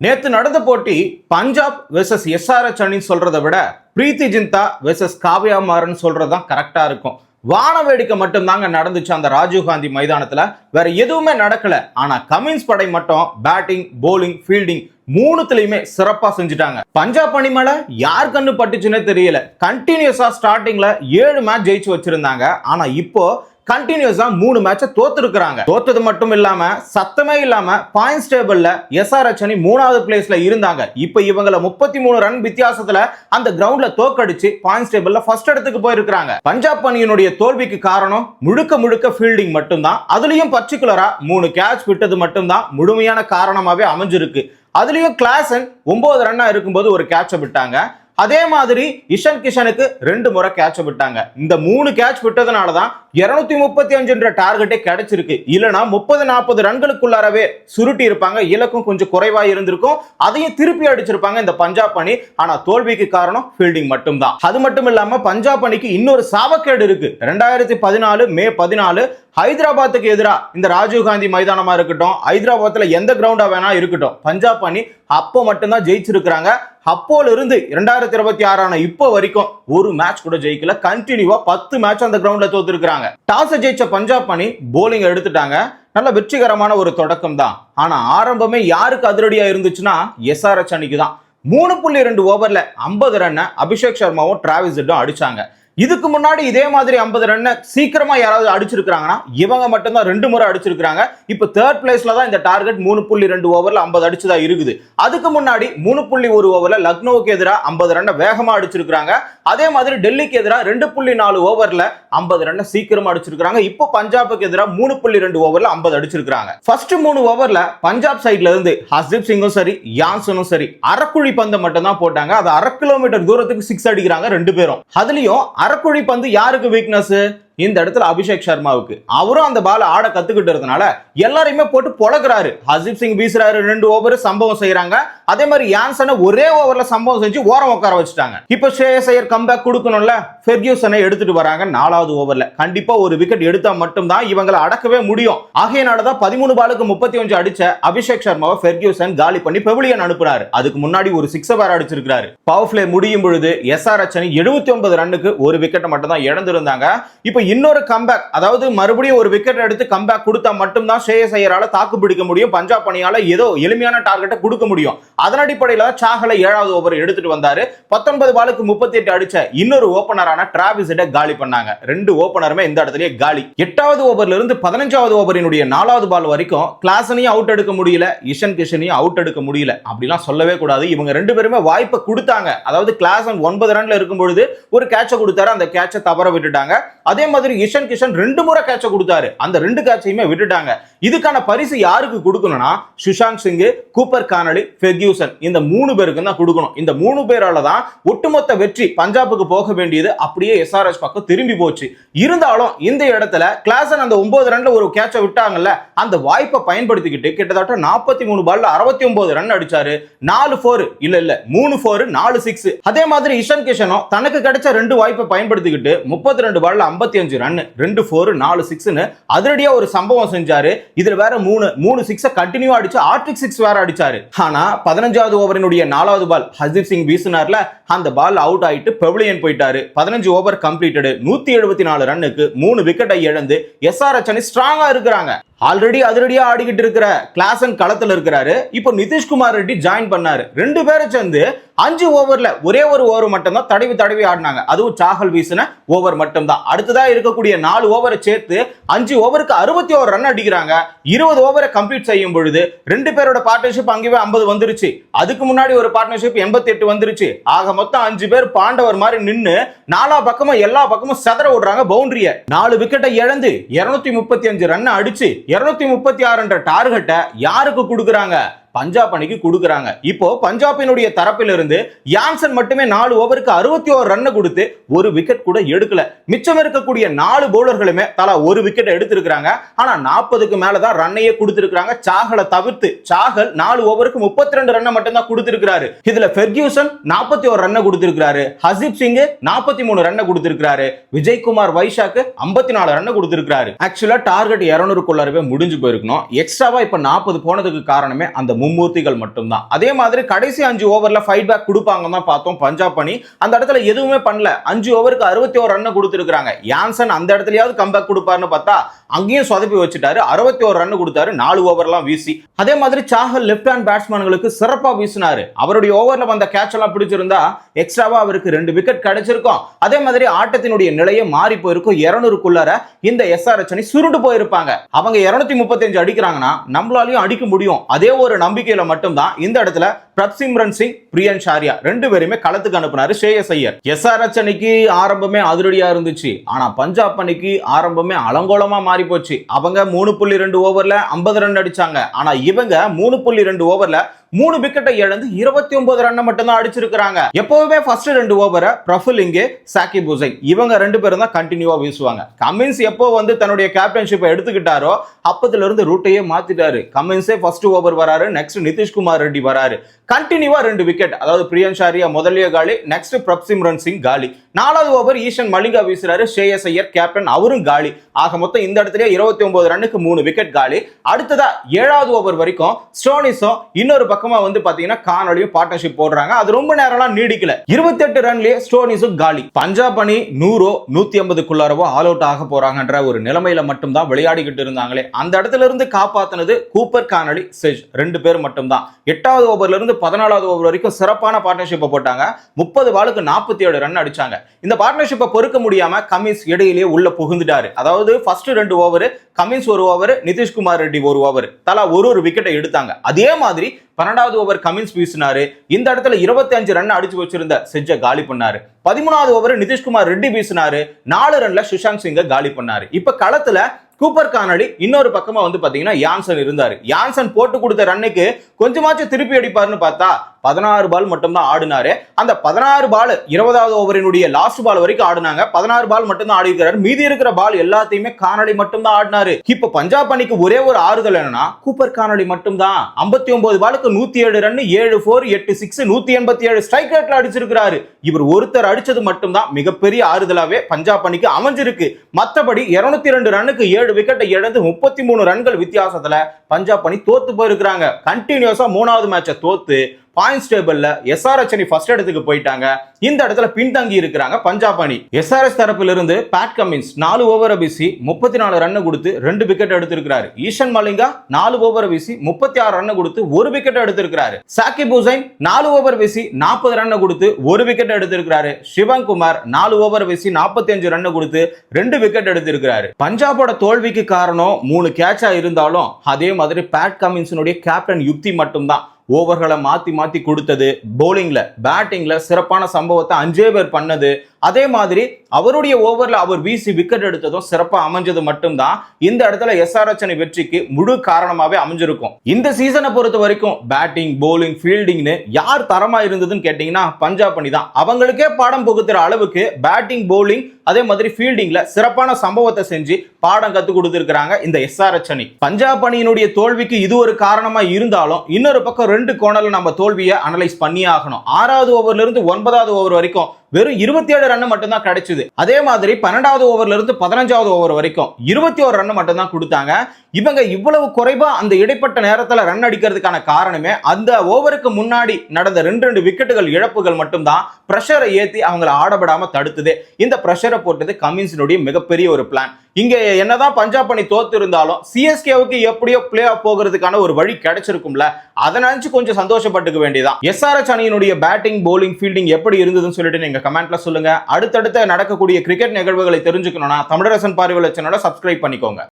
நேத்து நடந்த போட்டி பஞ்சாப் வெர்சஸ் எஸ்ஆர்எச் அணி சொல்றதை விட பிரீத்தி ஜிந்தா வெர்சஸ் காவ்யா மாறன் சொல்றதுதான் கரெக்டா இருக்கும். வான வேடிக்கை மட்டும் தாங்க நடந்துச்சு அந்த ராஜீவ்காந்தி மைதானத்துல, வேற எதுவுமே நடக்கல. ஆனா கமின்ஸ் படை மட்டும் பேட்டிங், போலிங், ஃபீல்டிங் மூணுத்துலயுமே சிறப்பா செஞ்சுட்டாங்க. பஞ்சாப் அணி மேல யார் கண்ணு பட்டுச்சுன்னே தெரியல. கண்டினியூஸா ஸ்டார்டிங்ல 7 மேட்ச் ஜெயிச்சு வச்சிருந்தாங்க. ஆனா இப்போ கண்டினியூஸா 3 மேட்ச தோத்துருக்காங்க. தோத்தது மட்டும் இல்லாம சத்தமே இல்லாம பாயிண்ட்ஸ் டேபிள்ல எஸ்ஆர்எச் அணி 3வது பிளேஸ்ல இருந்தாங்க. இப்போ இவங்கள 33 ரன் வித்தியாசத்துல அந்த கிரவுண்ட்ல தோக்கடிச்சு பாயிண்ட்ஸ் டேபிள்ல ஃபர்ஸ்ட் இடத்துக்கு போயிருக்காங்க. பஞ்சாப் அணியினுடைய தோல்விக்கு காரணம் முழுக்க முழுக்க ஃபீல்டிங் மட்டும்தான். அதுலயும் பர்டிகுலரா 3 கேட்ச் விட்டது மட்டும்தான் முழுமையான காரணமாவே அமைஞ்சிருக்கு. அதுலயும் கிளாசன் 9 ரன்னா இருக்கும்போது ஒரு கேட்ச விட்டாங்க. அதே மாதிரி இஷன் கிஷனுக்கு 2 முறை கேட்ச் விட்டாங்க. இந்த 3 கேட்ச் விட்டதுனாலதான் 235 டார்கெட்டே கிடைச்சிருக்கு. இல்லனா 30-40 ரன்களுக்குள்ளாரவே சுருட்டி இருப்பாங்க. இலக்கும் கொஞ்சம் குறைவா இருந்திருக்கும். அதையும் திருப்பி அடிச்சிருப்பாங்க இந்த பஞ்சாப் அணி. ஆனா தோல்விக்கு காரணம் ஃபீல்டிங் மட்டும்தான். அது மட்டும் இல்லாம பஞ்சாப் அணிக்கு இன்னொரு சாபக்கேடு இருக்கு. 2014 மே 14 ஹைதராபாத்துக்கு எதிராக இந்த ராஜீவ்காந்தி மைதானமா இருக்கட்டும், ஹைதராபாத்ல எந்த கிரவுண்டா வேணா இருக்கட்டும், பஞ்சாப் அணி அப்போ மட்டும்தான் ஜெயிச்சிருக்காங்க. அப்போல இருந்து 2026 இப்போ வரைக்கும் ஒரு மேட்ச் கூட ஜெயிக்கல. கண்டினியூவா 10 மேட்ச் அந்த கிரவுண்ட்ல தோத்துருக்காங்க. டாஸ் ஜெயிச்ச பஞ்சாப் அணி போலிங் எடுத்துட்டாங்க. நல்ல வெற்றிகரமான ஒரு தொடக்கம் தான். ஆனா ஆரம்பமே யாருக்கு அதிரடியா இருந்துச்சுன்னா எஸ்ஆர்எச் அணிக்கு தான். 3.2 ஓவர்ல 50 ரன் அபிஷேக் சர்மாவும் டிராவிஸ் ஹெட்டும் அடிச்சாங்க. இதுக்கு முன்னாடி இதே மாதிரி 50 ரன் சீக்கிரமா யாராவது அடிச்சிருக்காங்கன்னா இவங்க மட்டும் தான் 2 முறை அடிச்சிருக்காங்க. இப்போ 3rd பிளேஸ்ல தான் இந்த டார்கெட் 3.2 ஓவர்ல 50 அடிச்சதா இருக்குது. அதுக்கு முன்னாடி 3.1 ஓவர்ல லக்னோவுக்கு எதிராக 50 ரன் வேகமா அடிச்சிருக்காங்க. அதே மாதிரி டெல்லிக்கு எதிராக 2.4 ஓவர்ல 50 ரன் சீக்கிரமா அடிச்சிருக்காங்க. இப்போ பஞ்சாபுக்கு எதிராக 3.2 ஓவர்ல 50 அடிச்சிருக்காங்க. ஃபர்ஸ்ட் 3 ஓவர்ல பஞ்சாப் சைட்ல இருந்து ஹர்தீப் சிங்கும் சரி, யான்சனும் சரி அரைக்குழி பந்து மட்டும் தான் போட்டாங்க. அது 1/2 கிலோமீட்டர் தூரத்துக்கு 6 அடிக்கிறாங்க 2 பேரும். அதுலயும் அரைக்குழி பந்து யாருக்கு வீக்னஸ்? இந்த இடத்துல அபிஷேக் சர்மாவுக்கு. அவரும் அந்த பால் ஆட கத்துக்கிட்டதுனால எல்லாரையுமே போட்டு பொழக்கிறாரு. ஹர்தீப் சிங் வீசுறாரு, 2 ஓவர் சம்பவம் செய்யறாங்க. அதே மாதிரி யான்சனை ஒரே ஓவர்ல சம்பவம் செஞ்சு ஓரம் உட்கார வச்சுட்டாங்க. இப்ப ஸ்ரேயஸ் ஐயர் கம்பேக் கொடுக்கணும்ல, ஃபெர்கியூசனை எடுத்துட்டு வராங்க 4வது ஓவர்ல. கண்டிப்பா ஒரு விக்கெட் எடுத்தா மட்டும்தான் இவங்களை அடக்கவே முடியும். ஆகையனாலதான் 13 பாலுக்கு 35 அடிச்ச அபிஷேக் சர்மாவை ஃபெர்கியூசன் காலி பண்ணி பெவிலியன் அனுப்புறாரு. அதுக்கு முன்னாடி ஒரு 6 வேற அடிச்சிருக்காரு. பவர் பிளே முடியும் பொழுது எஸ்ஆர்எச் அணி 79 ரன்னுக்கு ஒரு விக்கெட் மட்டும் தான் இழந்திருந்தாங்க. இப்ப இன்னொரு கம்பேக், அதாவது மறுபடியும் ஒரு விக்கெட் எடுத்து கம்பேக் கொடுத்தா மட்டும்தான் ஸ்ரேயஸ் ஐயரால தாக்கு பிடிக்க முடியும். பஞ்சாப் அணியால ஏதோ எளிமையான டார்கெட்டை கொடுக்க முடியும். அதன் அடிப்படையில் சாகலை 7வது ஓவர் எடுத்துட்டு வந்தாரு. 19 பாலுக்கு 38 அடிச்ச இன்னொரு ஓபனரான டிராவிஸ் ஹெட்டை காலி பண்ணாங்க. 2 ஓபனருமே இந்த இடத்துலயே காலி. 8வது ஓவர்ல இருந்து 15வது ஓவரினுடைய 4வது பால் வரைக்கும் கிளாசனையும் அவுட் எடுக்க முடியல, இஷன் கிஷனையும் அவுட் எடுக்க முடியல. அப்படிலாம் சொல்லவே கூடாது. இவங்க 2 பேருமே வாய்ப்பை கொடுத்தாங்க. அதாவது கிளாசன் 9 ரன்ல இருக்கும் பொழுது ஒரு கேட்ச கொடுத்தாரு, அந்த கேட்சை தவற விட்டுட்டாங்க. அதே மாதிரி இஷன் கிஷன் 2 முறை கேட்ச கொடுத்தாரு, அந்த 2 கேட்சையுமே விட்டுட்டாங்க. இதுக்கான பரிசு யாருக்கு கொடுக்கணும்னா சுஷாந்த் சிங், கூப்பர் கானலி, ஃபெர்கியூசன் இந்த 3 பேருக்கு தான் கொடுக்கணும். இந்த 3 பேரால தான் ஒட்டுமொத்த வெற்றி பஞ்சாபுக்கு போக வேண்டியது அப்படியே எஸ்ஆர்எச் பக்கம் திரும்பி போச்சு. இருந்தாலும் இந்த இடத்துல கிளாசன் அந்த 9 ரன்ல ஒரு கேட்ச விட்டாங்கல்ல, அந்த வாய்ப்பை பயன்படுத்திக்கிட்டு கிட்டத்தட்ட 43 பால்ல 69 ரன் அடிச்சாரு. 4 4 இல்ல 3 4 4 6. அதே மாதிரி இஷன் கிஷனும் தனக்கு கிடைச்ச 2 வாய்ப்பை பயன்படுத்திக்கிட்டு 32 பால்ல 55 ரன், 2 4 4 6ன்னு அதிரடியா ஒரு சம்பவம் செஞ்சாரு. இதுல வேற 3 6 கண்டினியூ அடிச்சு ஆட்ரிக் 6 வேற அடிச்சாரு. ஆனா 15வது ஓவரினுடைய 4வது பால் ஹர்தீப் சிங் வீசினார்ல, அந்த பால் அவுட் ஆயிட்டு பெவிலியன் போயிட்டாரு. 15 ஓவர் கம்ப்ளீட்டட். 174 ரன்னுக்கு 3 விக்கெட்டை இழந்து எஸ்ஆர்எச் அணி ஸ்ட்ராங்கா இருக்கிறாங்க. ஆல்ரெடி அதிரடியா ஆடிக்கிட்டு இருக்கிற கிளாசன் களத்துல இருக்கிறாரு. இப்போ நிதிஷ்குமார் ரெட்டி ஜாயின் பண்ணாரு. 2 பேரும் சேர்ந்து 5 ஓவர்ல ஒரே ஒரு ஓவர் மட்டும் தான் தடவி ஆடினாங்க. அதுவும் சாகல் வீசின ஓவர் மட்டும் தான். அடுத்ததா இருக்கக்கூடிய 4 ஓவரை சேர்த்து 5 ஓவருக்கு 61 ரன் அடிக்கிறாங்க. 20 ஓவரை கம்ப்ளீட் செய்யும் பொழுது 2 பேரோட பார்ட்னர்ஷிப் அங்கேயே 50 வந்துருச்சு. அதுக்கு முன்னாடி ஒரு பார்ட்னர்ஷிப் 88 வந்துருச்சு. ஆக மொத்தம் 5 பேர் பாண்டவர் மாதிரி நின்னு 4 பக்கமும் எல்லா பக்கமும் சதற விடுறாங்க பவுண்டரிய. 4 விக்கெட்டை இழந்து 235 ரன் அடிச்சு 236 டார்கெட்டை யாருக்கு கொடுக்குறாங்க? பஞ்சாப் அணிக்கு கொடுக்குறாங்க. இப்போ பஞ்சாபினுடைய தரப்பிலிருந்து யான்சன் மட்டுமே 4 ஓவருக்கு 61 ரன் கொடுத்து ஒரு விக்கெட் கூட எடுக்கல. மிச்சம் இருக்கக்கூடிய 4 பவுலர்களுமே தலா ஒரு விக்கெட் எடுத்திருக்காங்க. ஆனா 40க்கு மேலதான் ரன்னையே கொடுத்திருக்காங்க. சாகலை தவிர்த்து சாகல் 4 ஓவருக்கு 32 ரன் மட்டும் தான் கொடுத்திருக்காரு. இதுல ஃபெர்கியூசன் 41 ரன் கொடுத்திருக்காரு, ஹர்தீப் சிங் 43 ரன் கொடுத்திருக்காரு, விஜய்குமார் வைஷாக்கு 54 ரன் கொடுத்திருக்காரு. ஆக்சுவலா டார்கெட் 200க்குள்ளவே முடிஞ்சு போயிருக்கணும். எக்ஸ்ட்ராவா இப்ப 40 போனதுக்கு காரணமே அந்த மும்மூர்த்திகள் மட்டும்தான். அதே மாதிரி கடைசி 5 ஓவர்ல ஃபைட் பேக் கொடுப்பாங்க தான் பார்த்தோம் பஞ்சாப் அணி. அந்த இடத்துல எதுவுமே பண்ணல. 5 ஓவருக்கு 61 ரன் கொடுத்திருக்காங்க. யான்சன் அந்த இடத்துலயாவது கம்பேக் கொடுப்பாருன்னு பார்த்தா அங்கேயும் சொதப்பி வச்சுட்டாரு. 61 ரன் கொடுத்தாரு 4 ஓவர்லாம் வீசி. அதே மாதிரி சாஹல் லெஃப்ட் ஹேண்ட் பேட்ஸ்மேன்களுக்கு சிறப்பா வீசினாரு. அவருடைய ஓவர்ல வந்த கேட்ச் எல்லாம் பிடிச்சிருந்தா எக்ஸ்ட்ராவா அவருக்கு 2 விக்கெட் கிடைச்சிருக்கும். அதே மாதிரி ஆட்டத்தினுடைய நிலையை மாறி போயிருக்கும். 200க்குள்ளார இந்த எஸ்ஆர்எச் அணி சுருண்டு போயிருப்பாங்க. அவங்க 235 அடிக்கிறாங்கன்னா நம்மளாலையும் அடிக்க முடியும். அதே ஒரு நம்பிக்கையில மட்டும்தான் இந்த இடத்துல பிரப்சிம்ரன் சிங், பிரியன் ஷாரியா 2 பேருமே களத்துக்கு அனுப்புனாரு ஸ்ரேயஸ் ஐயர். எஸ்ஆர்எச் அணிக்கு ஆரம்பமே அதிரடியா இருந்துச்சு. ஆனா பஞ்சாப் அணிக்கு ஆரம்பமே அலங்கோலமா மாறி போச்சு. அவங்க 3.2 ஓவர்ல 50 ரன் அடிச்சாங்க. ஆனா இவங்க 3.2 ஓவர்ல 3 விக்கெட்டை இழந்து 29 ரன் மட்டும் தான் அடிச்சிருக்காங்க. எப்பவுமே ஃபர்ஸ்ட் 2 ஓவரை பிரஃபுல் இங்கே, சாகிப் ஹுசைன் இவங்க 2 பேரும் தான் கண்டினியூவா வீசுவாங்க. கமின்ஸ் எப்போ வந்து தன்னுடைய கேப்டன்ஷிப்பை எடுத்துக்கிட்டாரோ அப்பத்துல இருந்து ரூட்டையே மாத்திட்டாரு. கமின்ஸே ஃபர்ஸ்ட் ஓவர் வராரு, நெக்ஸ்ட் நிதிஷ்குமார் ரெட்டி வராரு. கண்டினியூவா 2 விக்கெட், அதாவது பிரியன் ஷாரியா முதல்லயே காலி, நெக்ஸ்ட் பிரப்சிம்ரன் சிங் காலி. 4வது ஓவர் ஈஷன் மலிங்கா வீசுறாரு, ஸ்ரேயஸ் ஐயர் கேப்டன் அவரும் காலி. ஆக மொத்தம் இந்த இடத்துல 29 ரன்னுக்கு 3 விக்கெட் காலி. அடுத்ததா 7வது ஓவர் வரைக்கும் ஸ்டோனிஸும் இன்னொரு பக்கமா வந்து பாத்தீங்கன்னா கானொலியும் பார்ட்னர்ஷிப் போடுறாங்க. அது ரொம்ப நேரம்லாம் நீடிக்கல. 28 ரன்லயே ஸ்டோனிஸும் காலி. பஞ்சாப் அணி 100 150க்குள்ளாரவோ ஆல் அவுட் ஆக போறாங்கன்ற ஒரு நிலைமையில மட்டும் தான் விளையாடிக்கிட்டு இருந்தாங்களே. அந்த இடத்துல இருந்து காப்பாத்தினது கூப்பர், கானலி, செஜ் 2 பேர் மட்டும் தான். 8வது ஓவர்ல இருந்து 14வது ஓவர் வரைக்கும் சிறப்பான பார்ட்னர்ஷிப்பை போட்டாங்க. 30 பாலுக்கு 47 ரன் அடிச்சாங்க. இந்த பார்ட்னர்ஷிப்பை பொறுக்க முடியாம கமின்ஸ் இடையிலேயே உள்ள புகுந்துட்டாரு. அதாவது first 2 over Cummins 1 over, Nitish Kumar Reddy 1 over, தலா ஒரு விக்கெட்டை எடுத்தாங்க. அதே மாதிரி 12வது ஓவர் கமின்ஸ் வீசினாரு. இந்த இடத்துல 25 ரன் அடிச்சு வச்சிருந்த செஜ்ஜை காலி பண்ணாரு. 13வது ஓவர் நிதிஷ்குமார் ரெட்டி வீசினாரு. 4 ரன்ல சுஷாந்த் சிங்கை காலி பண்ணாரு. இப்ப களத்துல கூப்பர், கானலி, இன்னொரு பக்கமா வந்து பாத்தீங்கன்னா யான்சன் இருந்தாரு. யான்சன் போட்டு கொடுத்த ரன்னுக்கு கொஞ்சமாச்சும் திருப்பி அடிப்பாருன்னு பார்த்தா 16 பால் மட்டும் தான் ஆடினாரு. அந்த 16 பால் 20வது ஓவரினுடைய லாஸ்ட் பால் வரைக்கும் ஆடினாங்க. 16 பால் மட்டும் தான் ஆடி இருக்கிறாரு. மீதி இருக்கிற பால் எல்லாத்தையுமே கானலி மட்டும் தான் ஆடினாரு. இப்ப பஞ்சாப் அணிக்கு ஒரே ஒரு ஆறுதல் என்னன்னா கூப்பர், கானலி மட்டும் தான் 59 பாலுக்கு 107 ரன், 7 4 8 6 187 ஸ்ட்ரைக் ரேட்ல அடிச்சிருக்காரு. இவர் ஒருத்தர் அடிச்சது மட்டும் தான் மிகப்பெரிய ஆறுதலாவே பஞ்சாப் அணிக்கு அமைஞ்சிருக்கு. மத்தபடி 202 ரன்னுக்கு 7 விக்கெட்டை இழந்து 33 ரன்கள் வித்தியாசத்துல பஞ்சாப் அணி தோத்து போயிருக்காங்க. கண்டினியூஸா 3வது மேட்சை தோத்து பாயிண்ட்ஸ் டேபிள்ல எஸ்ஆர்எச் அணி ஃபர்ஸ்ட் இடத்துக்கு போயிட்டாங்க. இந்த இடத்துல பின்தங்கி இருக்கிறாங்க பஞ்சாப் அணி. எஸ்ஆர்எச் தரப்பில் இருந்து பேட் கமின்ஸ் 4 ஓவரை வீசி 34 ரன் கொடுத்து 2 விக்கெட் எடுத்திருக்கிறாரு. ஈஷன் மலிங்கா 4 ஓவரை வீசி 36 ரன் கொடுத்து 1 விக்கெட் எடுத்திருக்கிறாரு. சாகிப் ஹுசைன் 4 ஓவர் வீசி 40 ரன் கொடுத்து 1 விக்கெட் எடுத்திருக்கிறாரு. சிவங்குமார் 4 ஓவர் வீசி 45 ரன் கொடுத்து 2 விக்கெட் எடுத்திருக்கிறாரு. பஞ்சாபோட தோல்விக்கு காரணம் 3 கேட்சா இருந்தாலும் அதே மாதிரி பேட் கமின்ஸினுடைய கேப்டன் யுக்தி மட்டும்தான். ஓவர்களை மாத்தி மாத்தி கொடுத்தது, போலிங்ல பேட்டிங்ல சிறப்பான சம்பவத்தை 5 பேர் பண்ணது, அதே மாதிரி அவருடைய ஓவர்ல அவர் வீசி விக்கெட் எடுத்ததும் சிறப்பா அமைஞ்சது மட்டும்தான் இந்த இடத்துல எஸ்ஆர்எச் அணி வெற்றிக்கு முழு காரணமாவே அமைஞ்சிருக்கும். இந்த சீசனை பொறுத்த வரைக்கும் பேட்டிங், போலிங், ஃபீல்டிங்னு யார் தரமா இருந்ததுன்னு கேட்டீங்கன்னா பஞ்சாப் அணி தான். அவங்களுக்கே பாடம் புகுத்துற அளவுக்கு பேட்டிங், போலிங், அதே மாதிரி ஃபீல்டிங்ல சிறப்பான சம்பவத்தை செஞ்சு பாடம் கத்து கொடுத்திருக்காங்க இந்த எஸ்ஆர்எச் அணி. பஞ்சாப் அணியினுடைய தோல்விக்கு இது ஒரு காரணமா இருந்தாலும் இன்னொரு பக்கம் 2 கோணல்ல நம்ம தோல்வியை அனலைஸ் பண்ணி ஆகணும். 6வது ஓவர்ல இருந்து 9வது ஓவர் வரைக்கும் வெறும் 27 ரன் மட்டும் தான் கிடைச்சது. அதே மாதிரி 12வது ஓவர்ல இருந்து 15வது ஓவர் வரைக்கும் 21 ரன் மட்டும் தான் கொடுத்தாங்க. இவங்க இவ்வளவு குறைவா அந்த இடைப்பட்ட நேரத்துல ரன் அடிக்கிறதுக்கான காரணமே அந்த ஓவருக்கு முன்னாடி நடந்த 2 விக்கெட்டுகள் இழப்புகள் மட்டும் தான் பிரஷரை ஏத்தி அவங்களை ஆடப்படாம தடுத்தது. இந்த பிரஷரை போட்டது கமின்ஸினுடைய மிகப்பெரிய ஒரு பிளான். இங்க என்னதான் பஞ்சாப் அணி தோத்து இருந்தாலும் சிஎஸ்கேவுக்கு எப்படியோ பிளே ஆஃப் போகிறதுக்கான ஒரு வழி கிடைச்சிருக்கும்ல. அதை நினைச்சு கொஞ்சம் சந்தோஷப்பட்டுக்க வேண்டியதான். எஸ்ஆர்எச் அணியினுடைய பேட்டிங், போலிங், ஃபீல்டிங் எப்படி இருந்ததுன்னு சொல்லிட்டு நீங்க கமெண்ட்ல சொல்லுங்க. அடுத்தடுத்த நடக்கக்கூடிய கிரிக்கெட் நிகழ்வுகளை தெரிஞ்சுக்கணும்னா தமிழரசன் பார்வையாளர் சேனலை சப்ஸ்கிரைப் பண்ணிக்கோங்க.